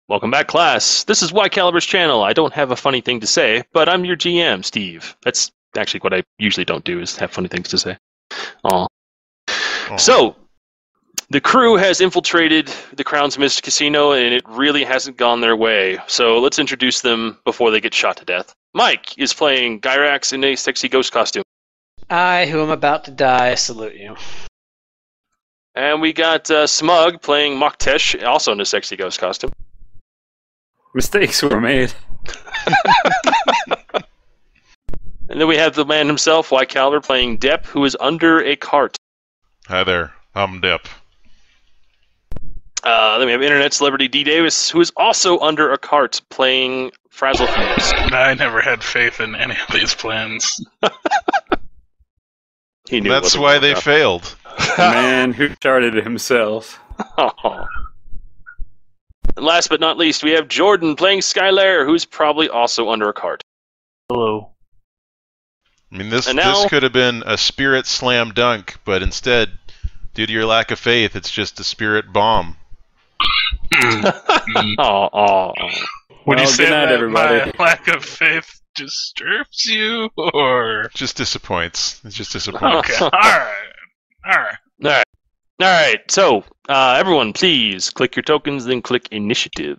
Welcome back, class. This is Y Caliber's channel. I don't have a funny thing to say, but I'm your GM, Steve. That's actually what I usually don't do, is have funny things to say. Aw. So, the crew has infiltrated the Crown's Mist Casino, and it really hasn't gone their way. So let's introduce them before they get shot to death. Mike is playing Gyrax in a sexy ghost costume. I, who am about to die, salute you. And we got Smug playing Moktesh, also in a sexy ghost costume. Mistakes were made. And then we have the man himself, Y Caliber, playing Depp, who is under a cart. Hi there, I'm Depp. Then we have internet celebrity D. Davis, who is also under a cart, playing Frazzle Fuse. I never had faith in any of these plans. He knew That's why they failed. The man who started it himself. Oh. And last but not least, we have Jordan playing Skylar, who's probably also under a cart. Hello. I mean, this now- could have been a spirit slam dunk, but instead, due to your lack of faith, it's just a spirit bomb. Oh. Would you Well, say good night, that everybody. my lack of faith disturbs you, or... Just disappoints. It just disappoints. Okay, alright. Alright, so, everyone, please click your tokens, then click initiative.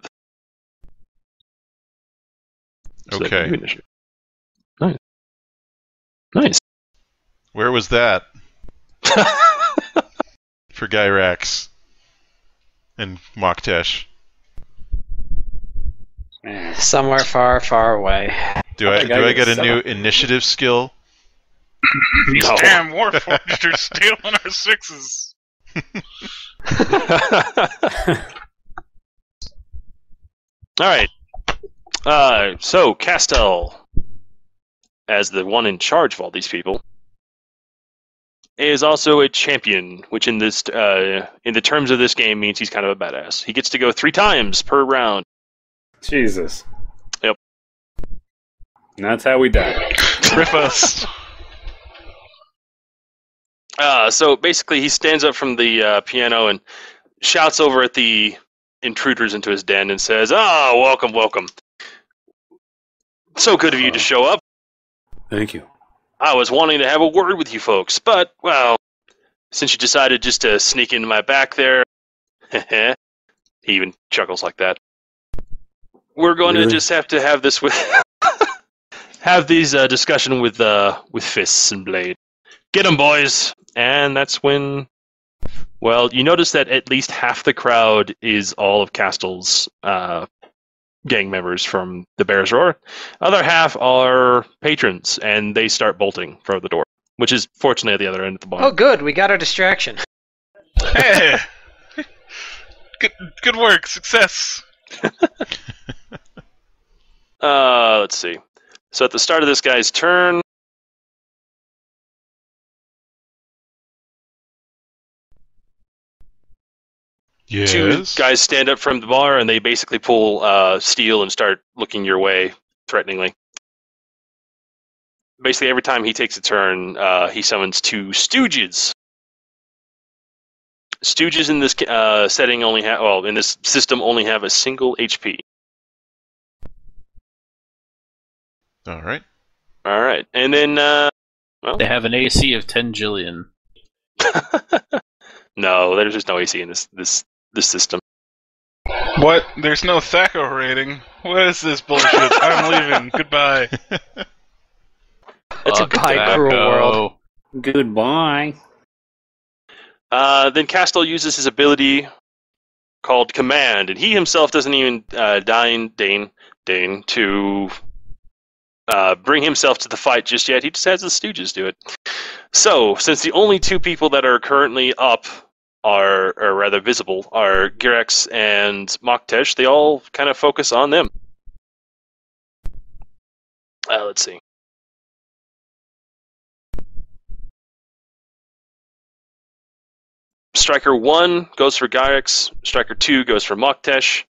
So that can Okay. do initiative. Nice. Where was that for Gyrax and Moktesh? Somewhere far, far away. Do I think I get a get new some. initiative skill? These No. damn Warforged are stealing our sixes. Alright. So, Castel, as the one in charge of all these people, is also a champion, which in this in the terms of this game means he's kind of a badass. He gets to go 3 times per round. Jesus. Yep. And that's how we die. Rip us. So basically, he stands up from the piano and shouts over at the intruders into his den and says, "Ah, welcome, welcome. So good of you to show up. Thank you. I was wanting to have a word with you folks, but, well, since you decided just to sneak into my back there," he even chuckles like that, "we're going to Really? just have to have this with have these discussion with fists and blade. Get 'em, boys!" And that's when, well, you notice that at least half the crowd is all of Castel's gang members from the Bear's Roar. Other half are patrons, and they start bolting for the door, which is fortunately at the other end of the bar. Oh, good. We got our distraction. Hey! Good work. Success. Let's see. So at the start of this guy's turn, Yes. 2 guys stand up from the bar, and they basically pull steel and start looking your way threateningly. Basically, every time he takes a turn, he summons 2 stooges. Stooges in this setting only have, well, in this system only have a single HP. All right. All right, and then well, They have an AC of 10 jillion. no, there's just no AC in this system. What? There's no Thaco rating. What is this bullshit? I'm leaving. Goodbye. It's a goodbye, cruel world. Goodbye. Then Castel uses his ability called Command, and he himself doesn't even deign to bring himself to the fight just yet. He just has the Stooges do it. So, since the only 2 people that are currently up or rather visible, are Gyrax and Moktesh, they all kind of focus on them. Let's see. Striker 1 goes for Gyrax. Striker 2 goes for Moktesh.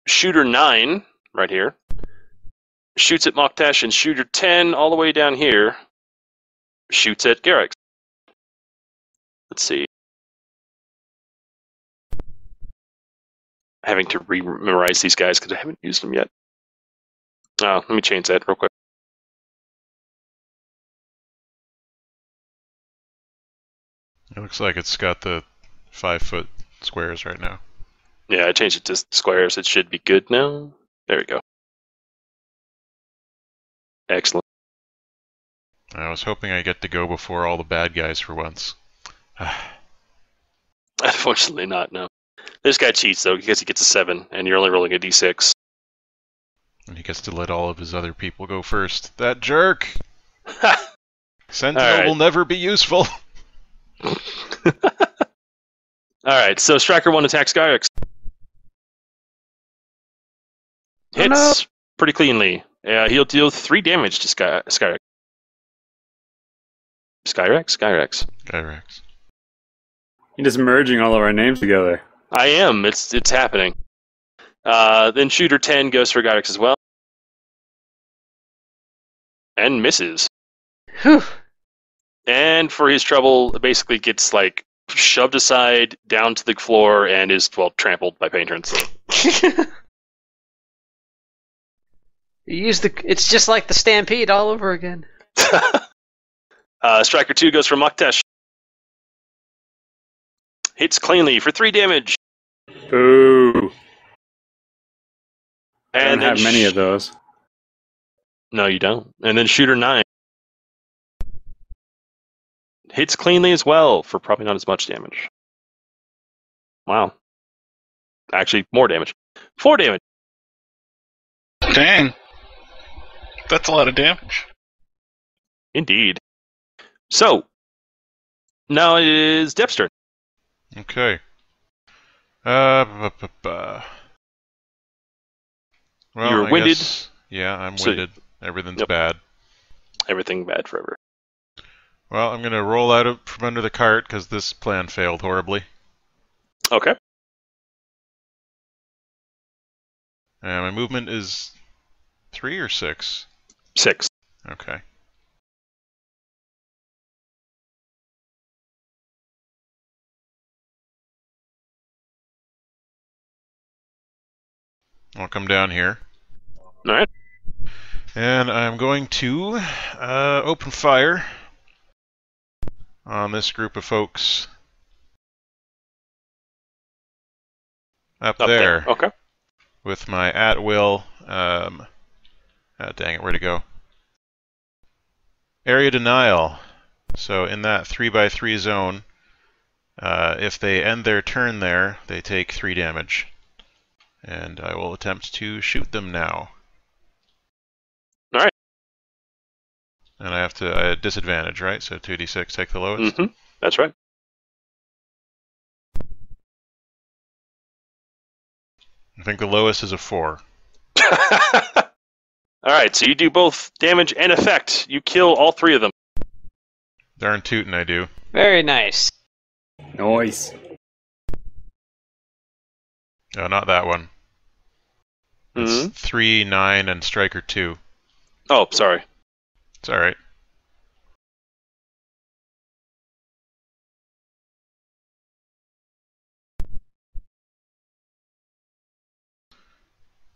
Shooter 9, right here, shoots at Moktesh, and Shooter 10, all the way down here, shoots at Gyrax. Let's see. having to re-memorize these guys because I haven't used them yet. Oh, let me change that real quick. It looks like it's got the 5-foot squares right now. Yeah, I changed it to squares. It should be good now. There we go. Excellent. I was hoping I get to go before all the bad guys for once. Unfortunately not, no. This guy cheats, though, because he gets a 7, and you're only rolling a d6. And he gets to let all of his other people go first. That jerk! Sentinel All right. will never be useful. Alright, so Striker 1 attacks Gyrex. Hits no. pretty cleanly. He'll deal 3 damage to Skyrex. Skyrex? Gyrex. You're just merging all of our names together. I am. It's happening. Then Shooter 10 goes for Gyrex as well. And misses. Whew. And for his trouble, basically gets, like, shoved aside down to the floor and is, well, trampled by patrons. It's just like the Stampede all over again. Striker 2 goes for Muktesh. Hits cleanly for 3 damage. Ooh. I And don't have many of those. No, you don't. And then Shooter 9. Hits cleanly as well for probably not as much damage. Wow. Actually, more damage. 4 damage. Dang. That's a lot of damage. Indeed. So, now it is Dep's turn. Okay. Well, You're I winded. guess- yeah, I'm So- winded. Everything's Yep. bad. Everything bad forever. Well, I'm going to roll out from under the cart because this plan failed horribly. Okay. And my movement is 3 or 6? 6. Okay. I'll come down here. Alright. And I'm going to open fire on this group of folks up there Okay. with my at-will, dang it, where'd it go? Area denial. So in that 3x3 zone, if they end their turn there, they take 3 damage. And I will attempt to shoot them now. Alright. And I have to disadvantage, right? So 2d6, take the lowest. Mm-hmm. That's right. I think the lowest is a 4. Alright, so you do both damage and effect. You kill all 3 of them. Darn tootin' I do. Very nice. Nice. Oh, not that one. It's Mm-hmm. 3, 9, and Striker 2. Oh, sorry. It's alright.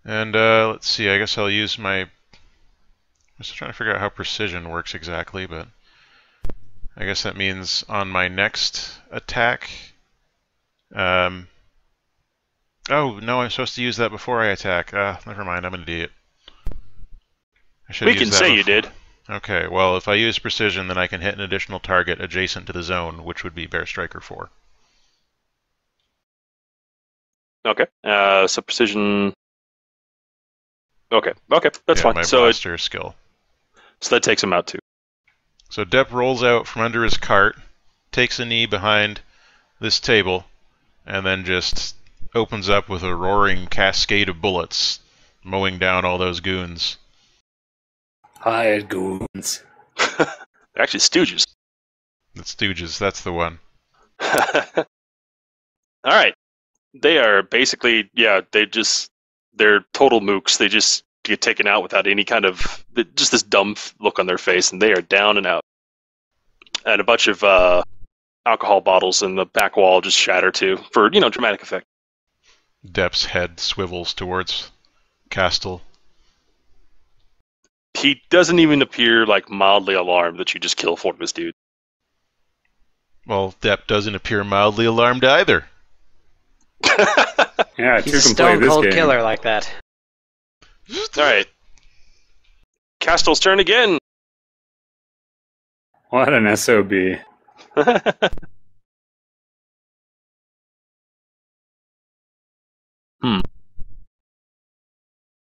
And let's see, I guess I'll use my... I'm still trying to figure out how precision works exactly, but I guess that means on my next attack... Oh, no, I'm supposed to use that before I attack. Never mind, I'm an idiot. I should We use can that say you before. did. Okay, well, if I use precision, then I can hit an additional target adjacent to the zone, which would be Bear Striker 4. Okay. So precision... Okay, that's fine. My So blaster skill. that takes him out too. So Depp rolls out from under his cart, takes a knee behind this table, and then just opens up with a roaring cascade of bullets, mowing down all those goons. Hired goons. They're actually stooges. The Stooges, that's the one. Alright. They are basically, they're total mooks. They just get taken out without any kind of, just this dumb look on their face, and they are down and out. And a bunch of alcohol bottles in the back wall just shatter too, for, dramatic effect. Depp's head swivels towards Castle. He doesn't even appear like mildly alarmed that you just kill Fortnus, dude. Well, Depp doesn't appear mildly alarmed either. Yeah, He's two a can play stone this cold game. killer like that. Alright. Castle's turn again. What an SOB.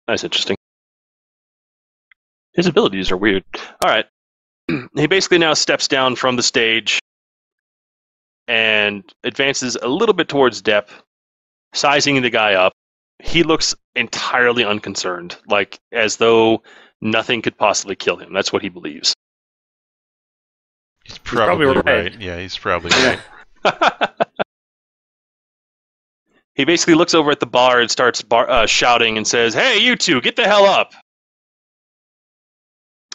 That's interesting. His abilities are weird. Alright. He basically now steps down from the stage and advances a little bit towards Depp, sizing the guy up. He looks entirely unconcerned, like as though nothing could possibly kill him. That's what he believes. He's probably probably right. right. Yeah, he's probably right. He basically looks over at the bar and starts shouting and says, "Hey, you two, get the hell up!"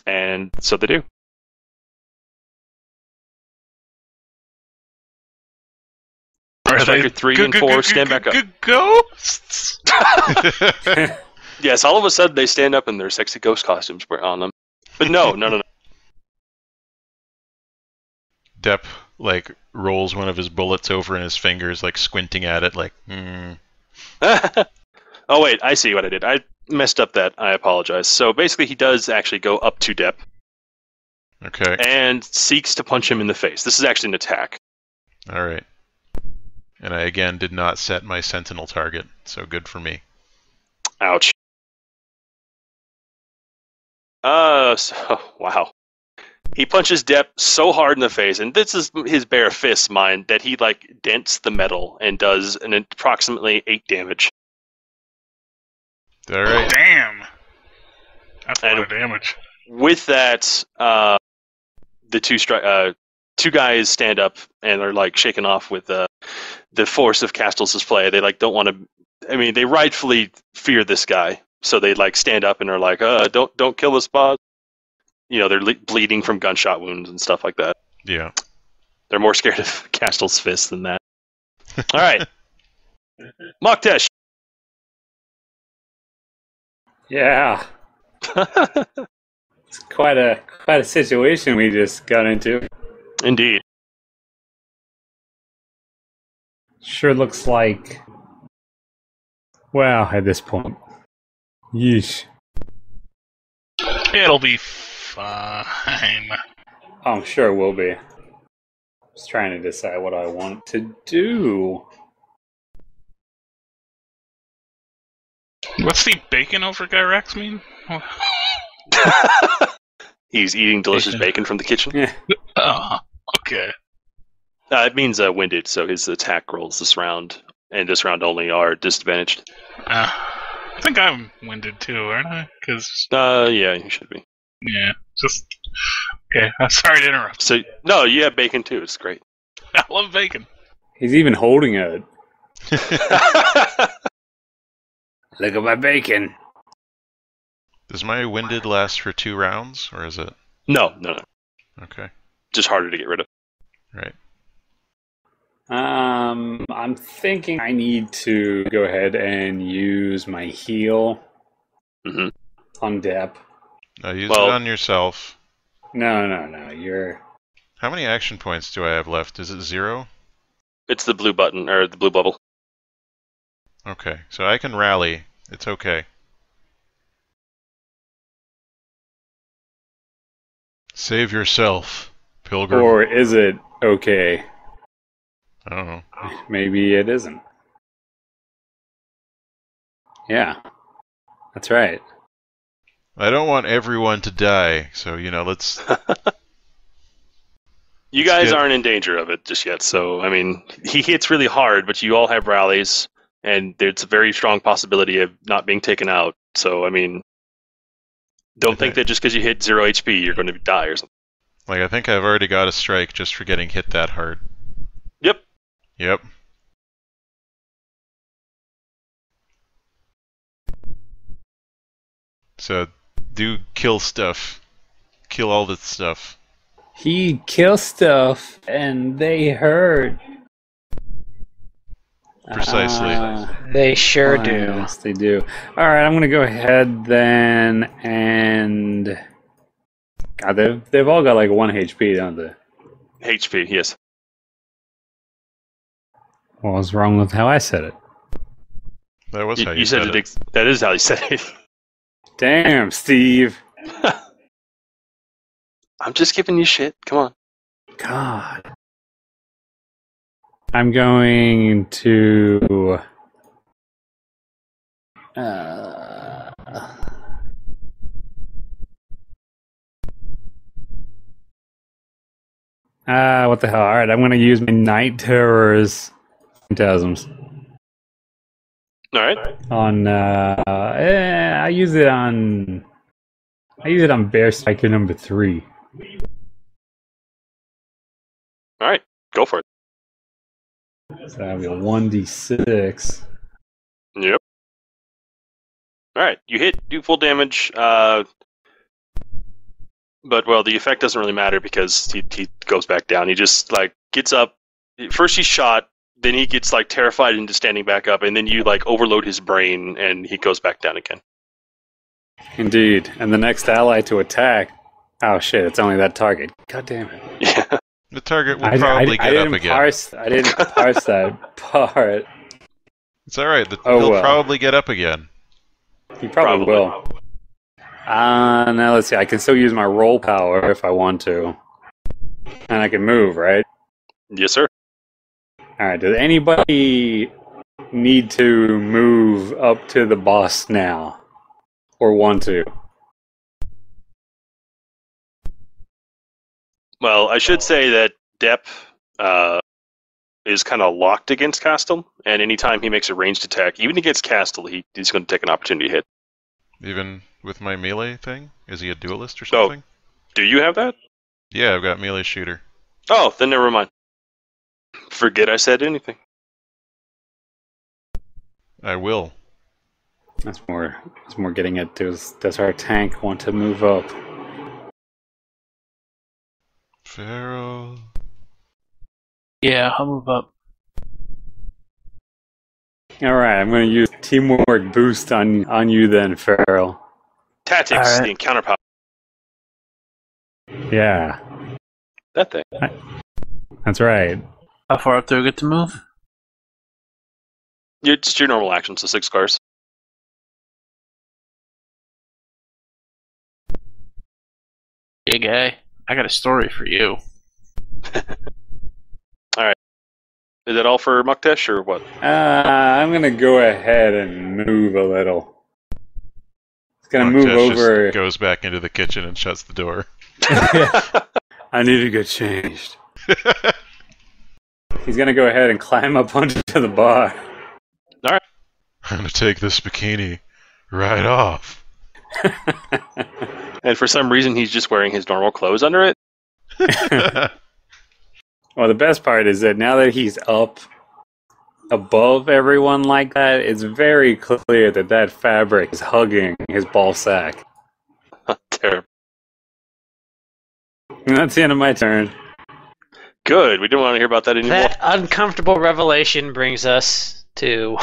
And so they do. Striker 3 and 4 stand back up. Ghosts? Yes, all of a sudden they stand up in their sexy ghost costumes on them. But no. Depp, like, rolls one of his bullets over in his fingers, like, squinting at it, like, Oh, wait, I see what I did. I messed up that. I apologize. So basically he does actually go up to Depp Okay. and seeks to punch him in the face. This is actually an attack. Alright. And I again did not set my sentinel target, so good for me. Ouch. Wow. He punches Depp so hard in the face, and this is his bare fist, mind, that he, like, dents the metal and does an approximately 8 damage. Alright. Damn. That's a lot And- of damage. With that, the two guys stand up and are, like, shaken off with the force of Castell's play. They, like, don't want to... I mean, they rightfully fear this guy, so they, like, stand up and are like, don't kill us, boss. You know, they're bleeding from gunshot wounds and stuff like that. Yeah. They're more scared of Castell's fist than that. All right. Moktesh. Yeah, it's quite a situation we just got into. Indeed. Sure looks like... Well, at this point. Yeesh. It'll be fine. I'm sure it will be. Just trying to decide what I want to do. What's the bacon over Gyrax mean? He's eating delicious bacon from the kitchen. Yeah. Oh, okay. It means winded, so his attack rolls this round, and this round only, are disadvantaged. I think I'm winded too, aren't I? Because, Yeah, you should be. yeah, just... Okay, I'm sorry to interrupt. So, no, you have bacon too. It's great. I love bacon. He's even holding it. Look at my bacon. Does my winded last for 2 rounds, or is it? No. Okay. Just harder to get rid of. Right. I'm thinking I need to go ahead and use my heal Mhm. on Depp. Now use Well- it on yourself. No. You're... How many action points do I have left? Is it 0? It's the blue button, or the blue bubble. Okay, so I can rally. It's okay. Save yourself, Pilgrim. Or is it okay? I don't know. Maybe it isn't. Yeah. That's right. I don't want everyone to die, so, let's... You guys Yeah. aren't in danger of it just yet, so, I mean, he hits really hard, but you all have rallies, and there's a very strong possibility of not being taken out, so, I mean, don't think Okay. that just because you hit 0 HP, you're going to die or something. Like, I think I've already got a strike just for getting hit that hard. Yep. Yep. So, do kill stuff. Kill all the stuff. He kills stuff and they hurt. Precisely. They sure Oh, do. Yes, they do. All right, I'm going to go ahead then and... God, they've all got like 1 HP, don't they? HP, yes. What was wrong with how I said it? That was how You you said it. That is how you said it. Damn, Steve. I'm just giving you shit. Come on. God. I'm going to... what the hell? All right, I'm going to use my Night Terror's Phantasms All right. on. I use it on Bear Striker number 3. All right. Go for it. So that'll be a 1d6. Yep. All right. You hit, do full damage. But well, the effect doesn't really matter because he goes back down. He just like gets up. First he's shot, then he gets like terrified into standing back up, and then you like overload his brain, and he goes back down again. Indeed, and the next ally to attack. Oh shit! It's only that target. God damn it! Yeah. The target will probably get up again. I didn't parse that part. It's alright, Oh, he'll well. probably get up again. He probably will. Now let's see. I can still use my roll power if I want to, and I can move, right? Yes, sir. All right. Does anybody need to move up to the boss now, or want to? Well, I should say that Depp is kind of locked against Castle, and anytime he makes a ranged attack, even against Castle, he's going to take an opportunity hit. Even with my melee thing? Is he a duelist or Oh. something? Do you have that? Yeah, I've got melee shooter. Oh, then never mind. Forget I said anything. I will. That's more getting at does our tank want to move up? Pharaoh. Yeah, I'll move up. All right, I'm going to use teamwork boost on you then, Farrell. Tactics, All right. the encounter power. Yeah, That thing. that's right. How far up do I get to move? It's just your normal action, so 6 squares. Yeah, guy. I got a story for you. Is that all for Muktesh, or what? I'm going to go ahead and move a little. It's going to move Montesh over. just goes back into the kitchen and shuts the door. I need to get changed. He's going to go ahead and climb up onto the bar. I'm gonna take this bikini right off. And for some reason, he's just wearing his normal clothes under it. Well, the best part is that now that he's up above everyone like that, it's very clear that that fabric is hugging his ball sack. Terrible. And that's the end of my turn. Good. We didn't want to hear about that anymore. That uncomfortable revelation brings us to...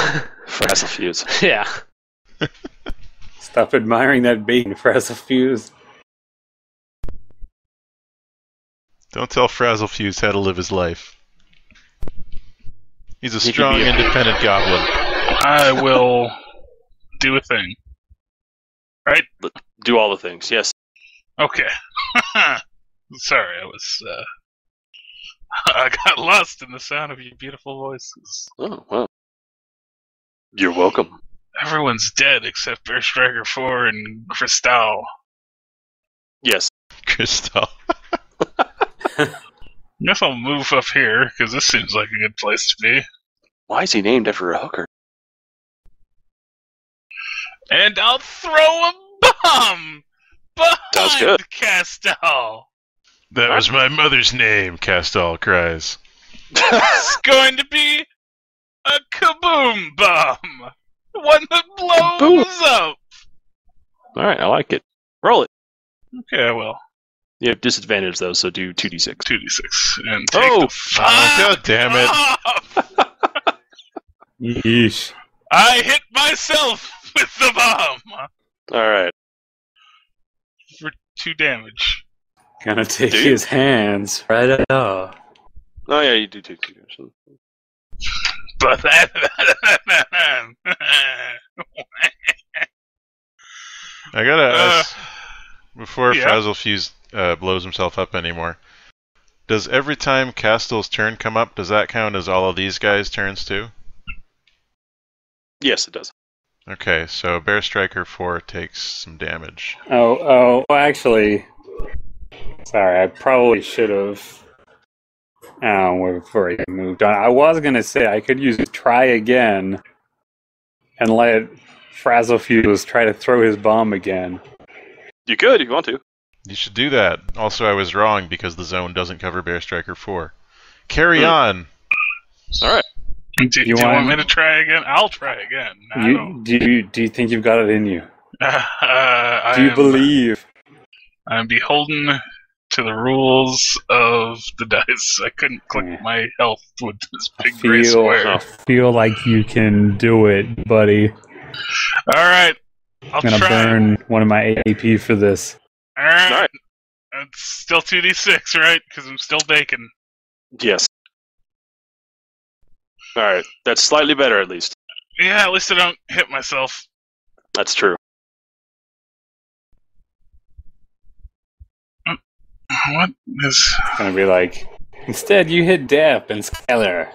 Frazzle fuse. yeah. Stop admiring that bait, Frazzle Fuse. Don't tell Frazzlefuse how to live his life. He's a He could strong, be a- independent goblin. I will do a thing. Do all the things. Yes. Okay. Sorry, I got lost in the sound of your beautiful voices. Oh, well. You're welcome. Everyone's dead except Bear Striker 4 and Cristal. Yes. Crystal. Guess I'll move up here, because this seems like a good place to be. Why is he named after a hooker? And I'll throw a bomb Sounds behind good. Castal. That was my mother's name, Castal cries. It's going to be a kaboom bomb. One that blows up. All right, I like it. Roll it. Okay, I will. You have disadvantage, though, so do 2d6. 2d6. And take Oh! the 5. God damn it. off. Yeesh. I hit myself with the bomb All right. for 2 damage. Gonna take Do you? his hands right off. Oh yeah, you do take 2 damage. But that. I gotta ask, before yeah. Frazzlefuse blows himself up anymore, does every time Castel's turn come up, does that count as all of these guys' turns too? Yes, it does. Okay, so Bear Striker 4 takes some damage. Well, actually, sorry, I probably should have. Before I moved on, I was gonna say I could use try again and let Frazzlefuse try to throw his bomb again. You could if you want to. You should do that. Also, I was wrong because the zone doesn't cover Bear Striker 4. Carry on! All right. Do you want me to try again? I'll try again. Do you think you've got it in you? Do you believe? I'm beholden to the rules of the dice. I couldn't click my health with this big gray square. I feel like you can do it, buddy. All right, I'll I'm gonna try. burn one of my AP for this. All right. All right. It's still 2d6, right? Because I'm still baking. Yes. All right. That's slightly better, at least. Yeah, at least I don't hit myself. That's true. What is... It's gonna be like, instead you hit Depp and Skylar.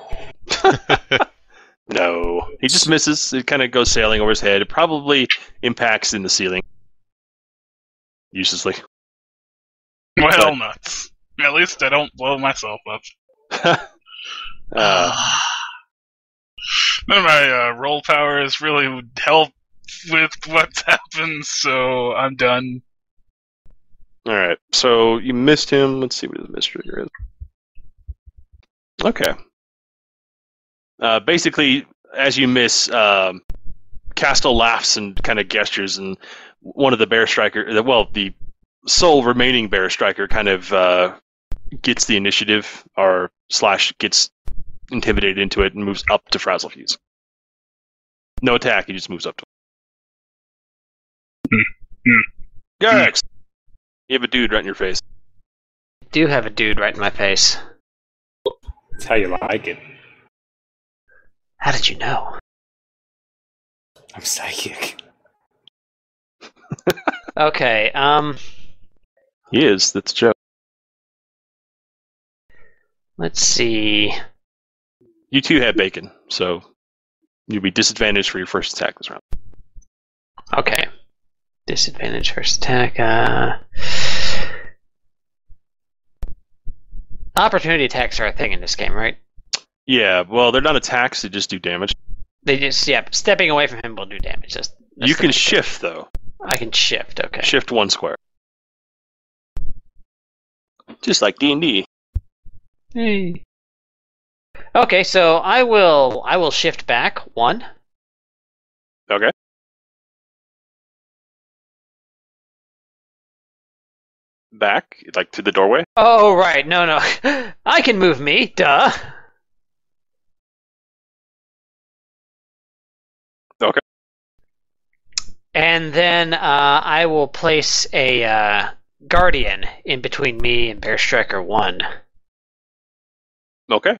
No. He just misses. It kind of goes sailing over his head. It probably impacts in the ceiling. Uselessly. Well, nuts. At least I don't blow myself up. None of my roll powers really would help with what's happened, so I'm done. Alright, so you missed him. Let's see what his miss trigger is. Okay. Basically, as you miss, Castle laughs and kind of gestures, and one of the Bear Striker, well, the sole remaining Bear Striker kind of gets the initiative, or / gets intimidated into it and moves up to Frazzlefuse. No attack, he just moves up to him. Garrix! You have a dude right in your face. Do have a dude right in my face. That's how you like it. How did you know? I'm psychic. Okay, He is, that's Joe. let's see. You two have bacon, so you'll be disadvantaged for your first attack this round. Okay. Disadvantage first attack. Opportunity attacks are a thing in this game, right? Yeah, well, they're not attacks, they just do damage. They just, stepping away from him will do damage. That's You the can main thing. shift, though. I can shift, okay. Shift 1 square. Just like D&D. Hey. Okay, so I will shift back 1. Okay. Back, like to the doorway? Oh, right. No. I can move me. Duh. Okay. And then I will place a guardian in between me and Bear Striker 1. Okay.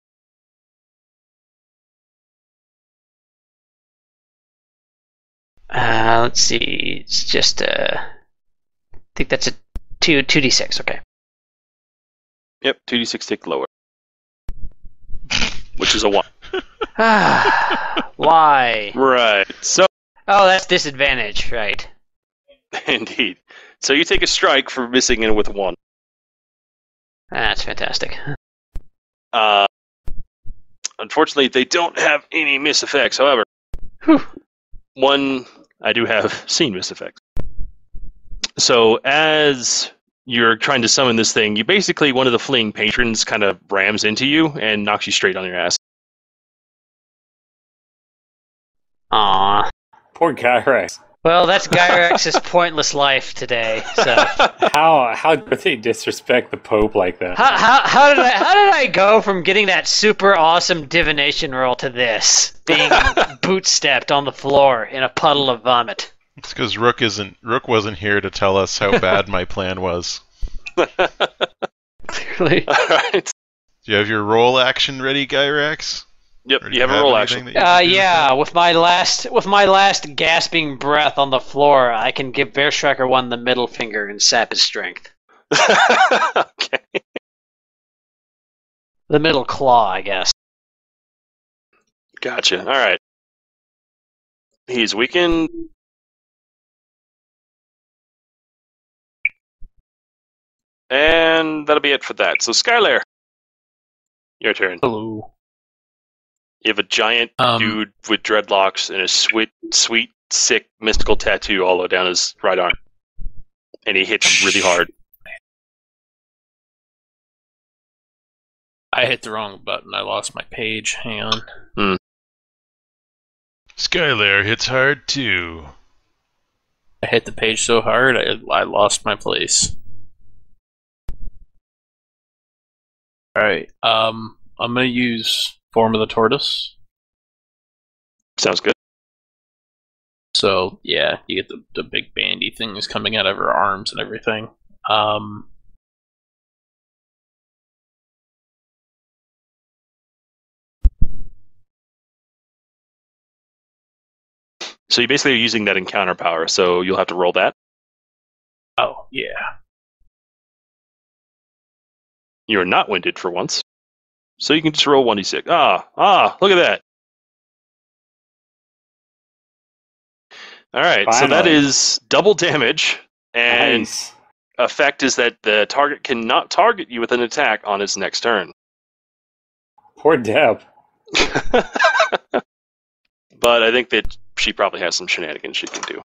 Let's see. It's just I think that's a 2d6. Okay. Yep, 2d6 tick lower. Which is a 1. Why? Right, so, Oh, that's disadvantage, right? indeed. So you take a strike for missing it with 1. That's fantastic. Unfortunately, they don't have any miss effects. However, one, I do have seen miss effects. So as you're trying to summon this thing, you basically, one of the fleeing patrons kind of rams into you and knocks you straight on your ass. Aw. Poor Kyrex. Well, that's Gyrex's pointless life today. So How did they disrespect the Pope like that? how did I go from getting that super awesome divination roll to this being bootstepped on the floor in a puddle of vomit? It's because Rook wasn't here to tell us how bad my plan was. Clearly. All right. Do you have your roll action ready, Gyrax? Yep, Or do you have a roll anything action. that you can do With my last gasping breath on the floor, I can give Bear Striker 1 the middle finger and sap his strength. Okay. The middle claw, I guess. Gotcha. All right. He's weakened. And that'll be it for that. So, Skylar, your turn. Hello. You have a giant dude with dreadlocks and a sweet, sick, mystical tattoo all down his right arm. And he hits really hard. I hit the wrong button. I lost my page. Hang on. Skylar hits hard too. I hit the page so hard, I lost my place. Alright, I'm gonna use Form of the Tortoise. Sounds good. So, yeah, you get the big bandy things coming out of her arms and everything. So you basically are using that encounter power, so you'll have to roll that. Oh, yeah. You're not winded for once. So you can just roll 1d6. Look at that. Alright, so that Finally. is double damage, and Nice. effect is that the target cannot target you with an attack on its next turn. Poor Deb. But I think that she probably has some shenanigans she can do.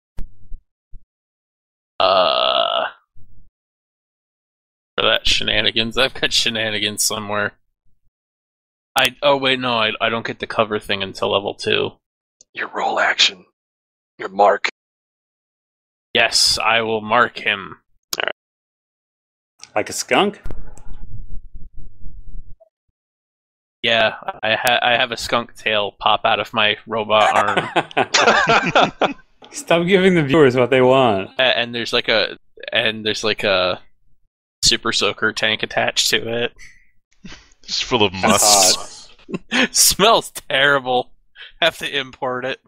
For that shenanigans, I've got shenanigans somewhere. I don't get the cover thing until level 2. Your roll action. Your mark. Yes, I will mark him. Like a skunk? Yeah, I have a skunk tail pop out of my robot arm. Stop giving the viewers what they want. and there's like a super soaker tank attached to it. Just full of That's musk. hot. Smells terrible. Have to import it.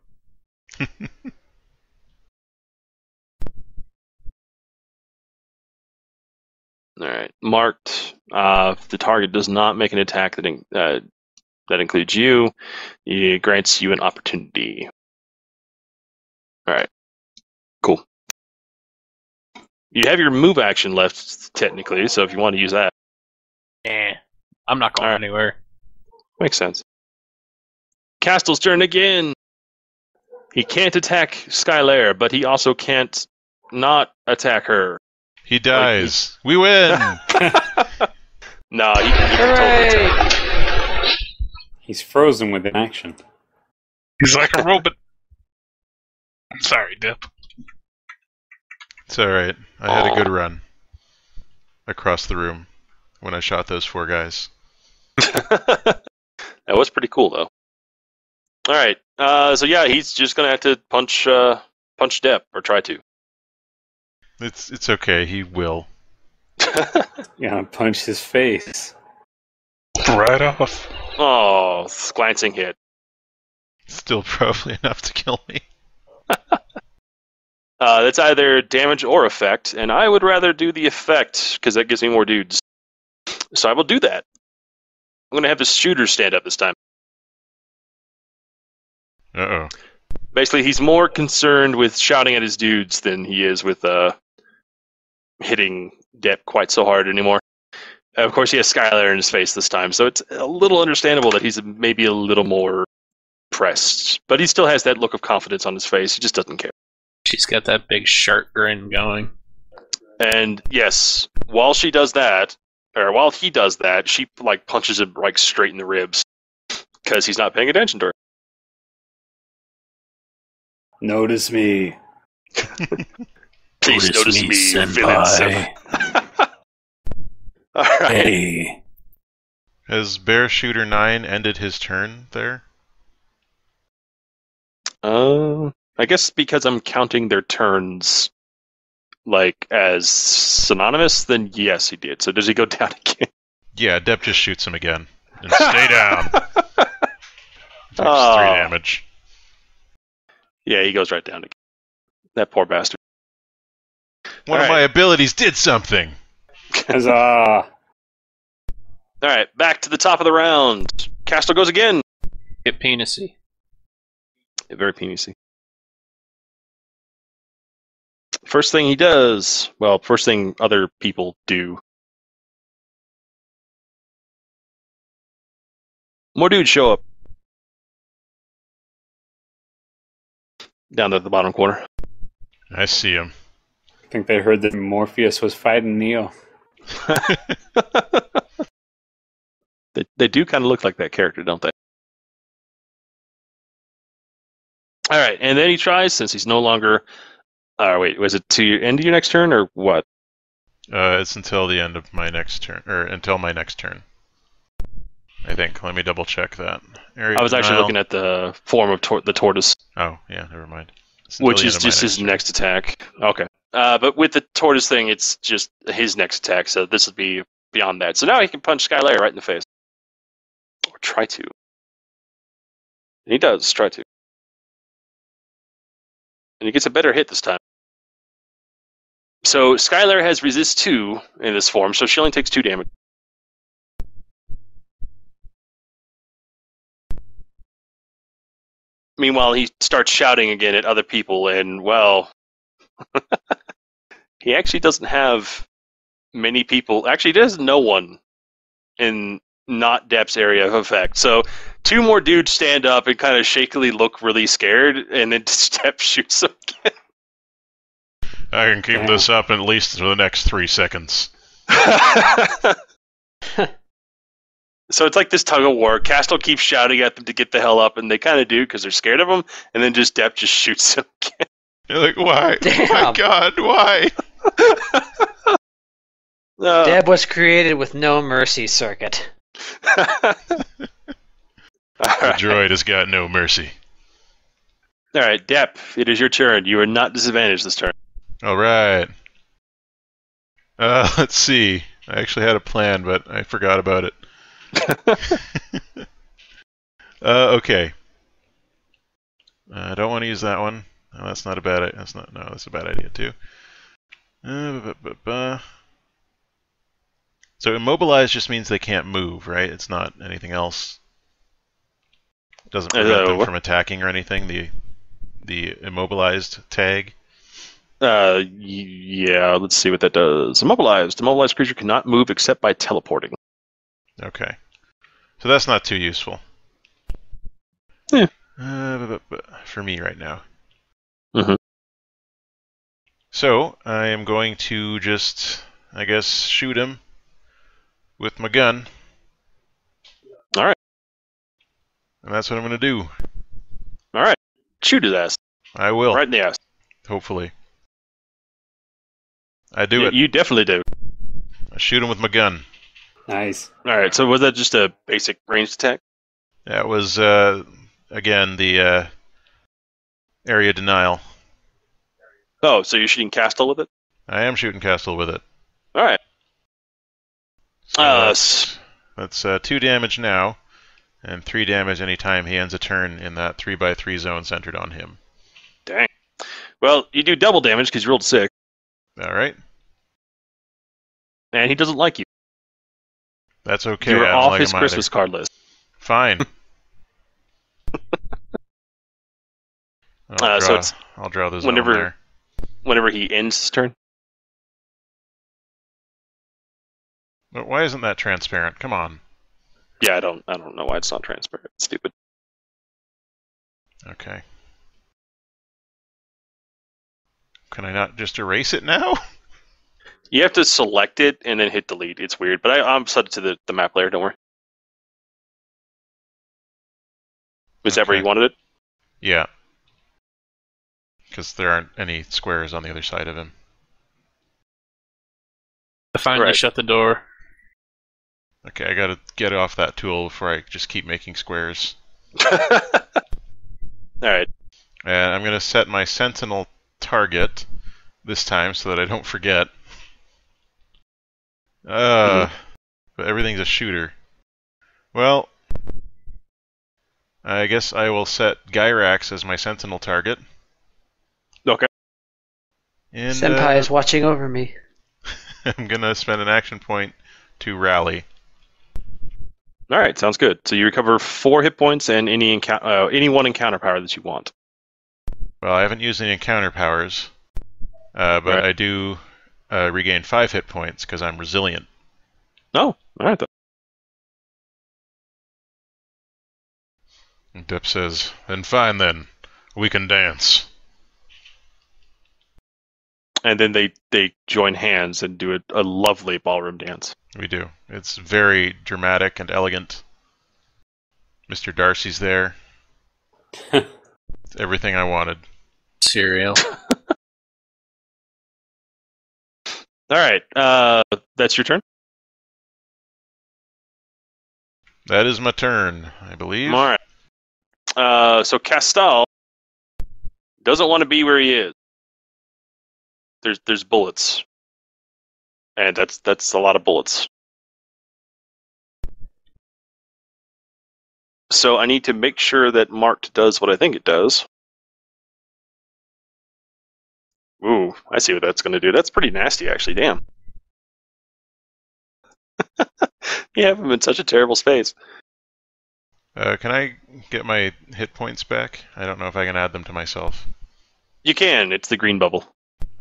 Alright. Marked. If the target does not make an attack that includes you, it grants you an opportunity. Alright. Cool. You have your move action left, technically, so if you want to use that. I'm not going Alright. anywhere. Makes sense. Castel's turn again! He can't attack Skylar, but he also can't not attack her. He dies. We win. No, he can totally attack. He's frozen with inaction. He's like a robot. I'm sorry, Dip. It's alright. I had a good run across the room when I shot those 4 guys. That was pretty cool, though. Alright, so yeah, he's just gonna have to punch Depp, or try to. It's okay. He will. You're gonna punch his face. Right off. Oh, glancing hit. Still probably enough to kill me. That's either damage or effect, and I would rather do the effect, because that gives me more dudes. So I will do that. I'm going to have the shooter stand up this time. Uh-oh. Basically, he's more concerned with shouting at his dudes than he is with hitting Depp quite so hard anymore. Of course, he has Skylar in his face this time, so it's a little understandable that he's maybe a little more pressed. But he still has that look of confidence on his face. He just doesn't care. She's got that big shark grin going. And yes, while he does that, she punches him straight in the ribs because he's not paying attention to her. Notice me. Please notice me, villain simp. Alright. Hey. Has Bear Shooter 9 ended his turn there? I guess because I'm counting their turns like as synonymous, then yes, he did. So does he go down again? Yeah, Depp just shoots him again. And stay down. Takes 3 damage. Yeah, he goes right down again. That poor bastard. One of my abilities did something. Huzzah! Alright, back to the top of the round. Castle goes again. Get penisy. Very penisy. First thing he does, well, first thing other people do. More dudes show up. Down there at the bottom corner. I see him. I think they heard that Morpheus was fighting Neo. They do kind of look like that character, don't they? Alright, and then he tries, since he's no longer... wait, was it to end your next turn, or what? It's until the end of my next turn, or until my next turn. I think. Let me double check that. I was actually looking at the form of the tortoise. Oh, yeah, never mind. Which is just his next attack. Okay. But with the tortoise thing, it's just his next attack, so this would be beyond that. So now he can punch Skylair right in the face. Or try to. And he does try to. And he gets a better hit this time. So Skylair has resist 2 in this form, so she only takes 2 damage. Meanwhile, he starts shouting again at other people, and, well, he actually doesn't have many people. Actually, there's no one in not Depp's area of effect. So 2 more dudes stand up and kind of shakily look really scared, and then Depp shoots them again. I can keep this up at least for the next 3 seconds. So it's like this tug of war. Castle keeps shouting at them to get the hell up, and they kind of do because they're scared of him, and then Depp just shoots them again. You're like, why? Damn. My God, why? Deb was created with no mercy circuit. The droid has got no mercy. Alright, Depp, it is your turn. You are not disadvantaged this turn. Alright. Let's see. I actually had a plan, but I forgot about it. Okay. I don't want to use that one. No, that's not a bad idea. That's a bad idea too. So immobilize just means they can't move, right? It's not anything else. It doesn't prevent them from attacking or anything. The immobilized tag. Yeah. Let's see what that does. Immobilized. Immobilized creature cannot move except by teleporting. Okay. So that's not too useful. Yeah. For me right now. Mm-hmm. So, I am going to just, I guess, shoot him with my gun. Alright. And that's what I'm going to do. Alright. Shoot his ass. I will. Right in the ass. Hopefully. I do it. You definitely do. I shoot him with my gun. Nice. Alright, so was that just a basic ranged attack? That was, again, the area denial. Oh, so you're shooting Castle with it? I am shooting Castle with it. Alright. So that's 2 damage now, and 3 damage anytime he ends a turn in that 3x3 zone centered on him. Dang. Well, you do double damage because you rolled 6. Alright. And he doesn't like you. That's okay. You're I don't off like his him Christmas either. card list. Fine. I'll draw the zone there. Whenever he ends his turn. But why isn't that transparent? Come on. Yeah, I don't know why it's not transparent. It's stupid. Okay. Can I not just erase it now? You have to select it and then hit delete. It's weird, but I'm set it to the map layer. Don't worry. Is that where you wanted it? Yeah. because there aren't any squares on the other side of him. I finally Right. shut the door. Okay, I gotta get off that tool before I just keep making squares. Alright. And I'm gonna set my sentinel target this time so that I don't forget. But everything's a shooter. Well, I guess I will set Gyrax as my sentinel target. Okay. And Senpai is watching over me. I'm gonna spend an action point to rally. Alright, sounds good. So you recover 4 hit points and any one encounter power that you want. Well, I haven't used any encounter powers, but Right. I do regain 5 hit points because I'm resilient. Oh, alright then. And Dip says, "Then fine then, we can dance." And then they join hands and do a lovely ballroom dance. We do. It's very dramatic and elegant. Mr. Darcy's there. It's everything I wanted. Cereal. Alright, that's your turn? That is my turn, I believe. Alright. So Castal doesn't want to be where he is. There's bullets. And that's a lot of bullets. So I need to make sure that Marked does what I think it does. Ooh, I see what that's going to do. That's pretty nasty, actually. Damn. You have him in such a terrible space. Can I get my hit points back? I don't know if I can add them to myself. You can. It's the green bubble.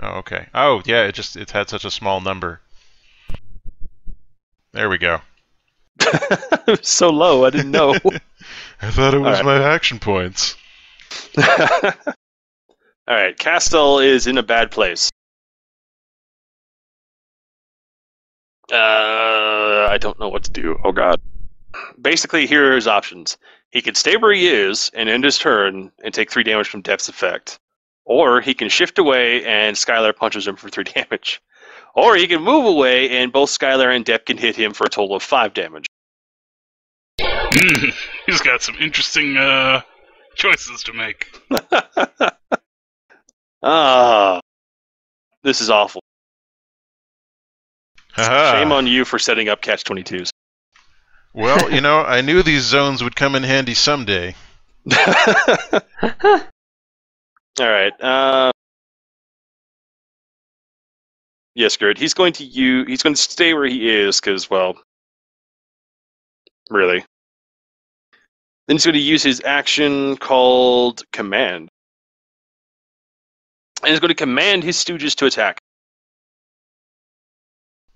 Oh, okay. Oh, yeah, it's had such a small number. There we go. It was so low, I didn't know. I thought it was Alright. my action points. Alright, Castle is in a bad place. I don't know what to do. Oh god. Basically, here are his options. He could stay where he is and end his turn and take 3 damage from Death's effect. Or he can shift away and Skylar punches him for 3 damage. Or he can move away and both Skylar and Depp can hit him for a total of 5 damage. He's got some interesting choices to make. This is awful. Haha. Shame on you for setting up Catch-22s. Well, I knew these zones would come in handy someday. Alright, yes, Gerd. He's going to stay where he is, because, well, really. Then he's going to use his action called Command. And he's going to command his stooges to attack.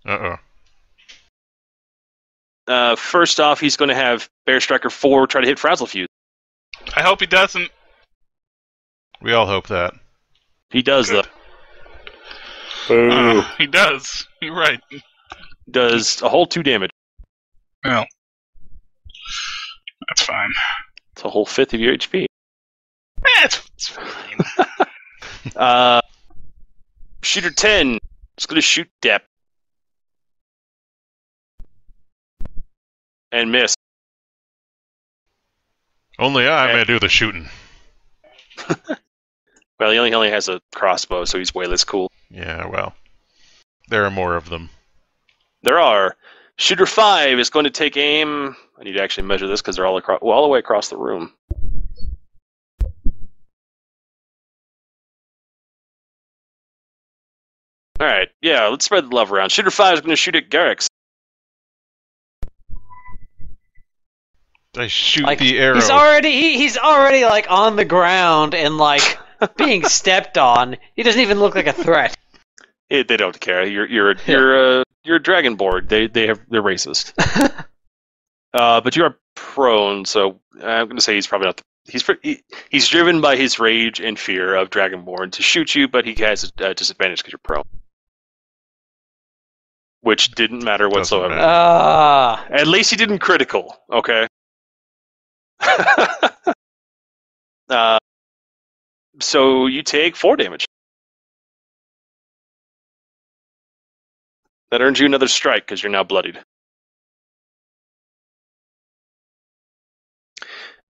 Uh-oh. First off, he's going to have Bear Striker 4 try to hit Frazzlefuse. I hope he doesn't. We all hope that. He does, Good. Boo. He does. You're right. though. Does a whole 2 damage. Well, that's fine. It's a whole 5th of your HP. It's fine. Shooter 10 is going to shoot Depp. And miss. Only I may do the shooting. Well, he only has a crossbow, so he's way less cool. Yeah, well. There are more of them. There are. Shooter 5 is going to take aim. I need to actually measure this because they're all the way across the room. Alright, yeah, let's spread the love around. Shooter 5 is going to shoot at Garrix. I shoot Like, the arrow. he's already like on the ground and like being stepped on. He doesn't even look like a threat. They don't care. You're a dragonborn. They're racist. But you are prone, so I'm going to say he's probably not. He's driven by his rage and fear of dragonborn to shoot you, but he has a disadvantage because you're prone, which didn't matter Doesn't whatsoever. matter. At least he didn't critical. Okay. So you take 4 damage. That earns you another strike because you're now bloodied.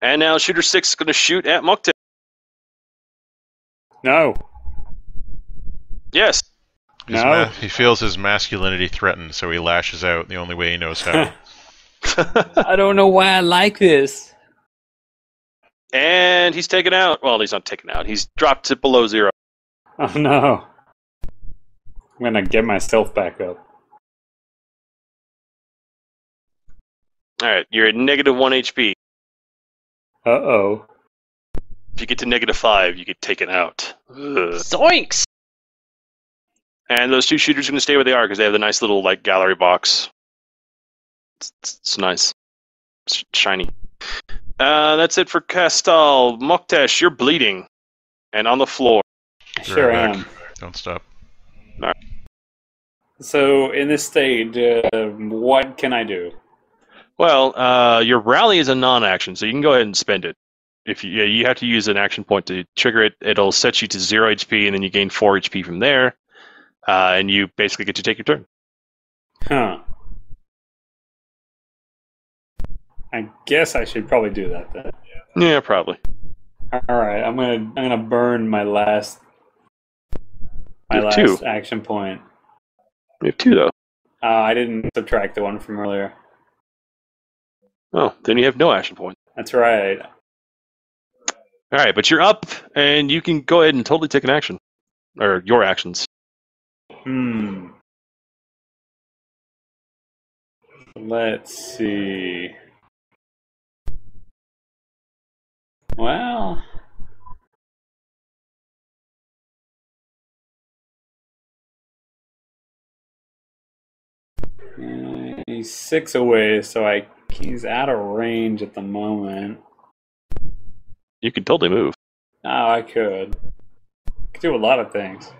And now Shooter 6 is going to shoot at Mukta. No. Yes. No. He feels his masculinity threatened, so he lashes out the only way he knows how. I don't know why I like this. And he's taken out. Well, he's not taken out. He's dropped to below 0. Oh no. I'm gonna get myself back up. Alright, you're at negative 1 HP. Uh-oh. If you get to negative 5, you get taken out. Ugh. Zoinks! And those 2 shooters are going to stay where they are because they have the nice little gallery box. It's nice. It's shiny. That's it for Castal. Moktesh, you're bleeding. And on the floor. I sure Right back. am. Don't stop. So, in this stage, what can I do? Well, your rally is a non-action, so you can go ahead and spend it. If you have to use an action point to trigger it, it'll set you to 0 HP, and then you gain 4 HP from there. And you basically get to take your turn. Huh. I guess I should probably do that then. Yeah, probably. Alright, I'm gonna burn my last You have 2. action point. You have 2, though. I didn't subtract the one from earlier. Oh, then you have no action point. That's right. Alright, but you're up, and you can go ahead and totally take an action. Or your actions. Let's see. Well, he's 6 away, so he's out of range at the moment. You can totally move. Oh, I could do a lot of things.